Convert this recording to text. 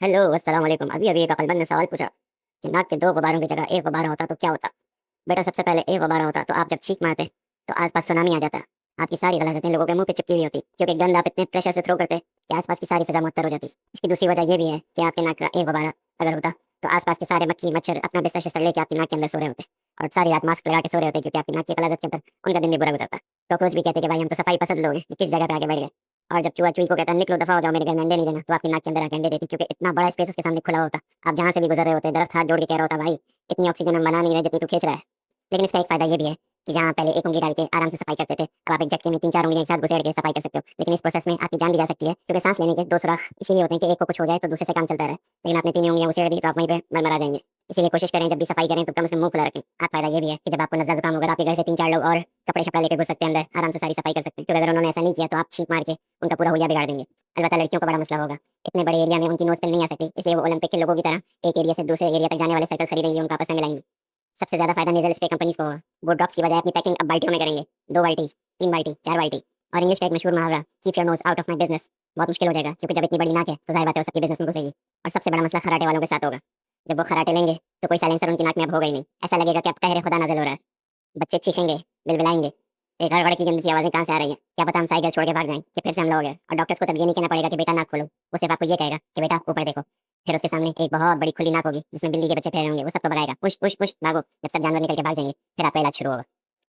Hello, अस्सलाम वालेकुम। अभी-अभी एक अक्लमंद ने सवाल पूछा कि नाक के 2 गुब्बारों की जगह 1 गुब्बारा होता तो क्या होता? बेटा सबसे पहले 1 गुब्बारा होता तो आप जब छींक मारते तो आस-पास सुनामी आ जाता। आपकी सारी गलहज़तें लोगों के मुँह पे चिपकी हुई होती क्योंकि गंध आप इतने प्रेशर से थ्रो करते कि आस-पास की सारी फ़िज़ा मुअत्तर हो जाती। इसकी दूसरी वजह ये भी है कि आपके नाक का 1 गुब्बारा अगर होता तो आस-पास के सारे मक्खी, मच्छर अपना बिस्तर-शिस्तर लेके आपकी नाक के अंदर सो रहे होते और सारी रात मास्क लगा के सो रहे होते क्योंकि आपकी नाक की गलहज़त के अंदर उनका दिन भी बुरा गुज़रता। कॉकरोच भी कहते कि भाई हम तो सफाई पसंद लोग हैं, ये किस जगह पे आके बैठ गए। और जब चूहा चूही को कहता निकलो दफ़ा हो जाओ मेरे घर में अंडे नहीं देना, तो आपकी नाक के अंदर आके अंडे देती क्योंकि इतना बड़ा स्पेस उसके सामने खुला होता। आप जहाँ से भी गुज़र रहे होते, दरख़्त हाथ जोड़ के कह रहा होता भाई इतनी ऑक्सीजन हम बना नहीं रहे जितनी तू खींच रहा है। लेकिन इसका एक फ़ायदा ये भी है कि जहाँ पहले एक उँगली डाल के आराम से सफाई करते थे, अब आप एक झटके में 3-4 उँगलियाँ एक साथ घुसेड़ के सफाई कर सकते हो। लेकिन इस प्रोसेस में आपकी जान भी जा सकती है क्योंकि सांस लेने के 2 सुराख इसीलिए होते हैं कि एक को कुछ हो जाए तो दूसरे से काम चलता रहे। लेकिन आपने 3 ही उँगलियाँ घुसेड़ दी तो आप वहीं पे मरमरा जाएँगे। इसीलिए कोशिश करें जब भी सफाई करें तो कम से कम मुँह खुला रखें। एक फ़ायदा ये भी है कि जब आपको नज़ला ज़ुकाम होगा आपके घर से 3-4 लोग और कपड़े-शपड़े लेके घुस सकते हैं अंदर, आराम से सारी सफाई कर सकते हैं। क्योंकि अगर उन्होंने ऐसा नहीं किया तो आप छींक मार के उनका पूरा हुलिया बिगाड़ देंगे। अलबत्ता लड़कियों का बड़ा मसला होगा। इतने बड़े एरिया में उनकी नोज़ पिन नहीं आ सकती, इसलिए वो ओलंपिक के लोगों की तरह एक एरिया से दूसरे एरिया तक जाने वाले सर्कल्स खरीदेंगी, उनको आपस में मिलाएँगी। सबसे ज़्यादा फ़ायदा नेज़ल स्प्रे कंपनीज़ को होगा। वो ड्रॉप्स की बजाय अपनी पैकिंग अब बाल्टियों में करेंगे। 2 बाल्टी, 3 बाल्टी, 4 बाल्टी। और इंग्लिश का एक मशहूर मुहावरा keep your nose out of my business बहुत मुश्किल हो जाएगा क्योंकि जब इतनी बड़ी नाक है तो ज़ाहिर बात है वो सबके बिज़नेस में घुसेगी। और सबसे बड़ा मसला खर्राटे वालों के साथ होगा। जब वो खर्राटे लेंगे तो कोई साइलेंसर उनकी नाक में अब होगा ही नहीं। ऐसा लगेगा कि अब कहर खुदा नाज़िल हो रहा है। बच्चे चीखेंगे, बिलबिलाएँगे, ये गड़बड़ की गंदी सी आवाज़ें कहाँ से आ रही हैं? क्या पता हम साइकिल छोड़ के भाग जाएँ कि फिर से हमला हो गया। और डॉक्टर्स को तब ये नहीं कहना पड़ेगा कि बेटा नाक खोलो, वो सिर्फ़ आपको ये कहेगा कि बेटा ऊपर देखो। फिर उसके सामने एक बहुत बड़ी खुली नाक होगी जिसमें बिल्ली के बच्चे ठहरे होंगे, वो सबको भगाएगा, उश, उश, उश, भागो। जब सब जानवर निकल के भाग जाएँगे, फिर आपका इलाज शुरू होगा।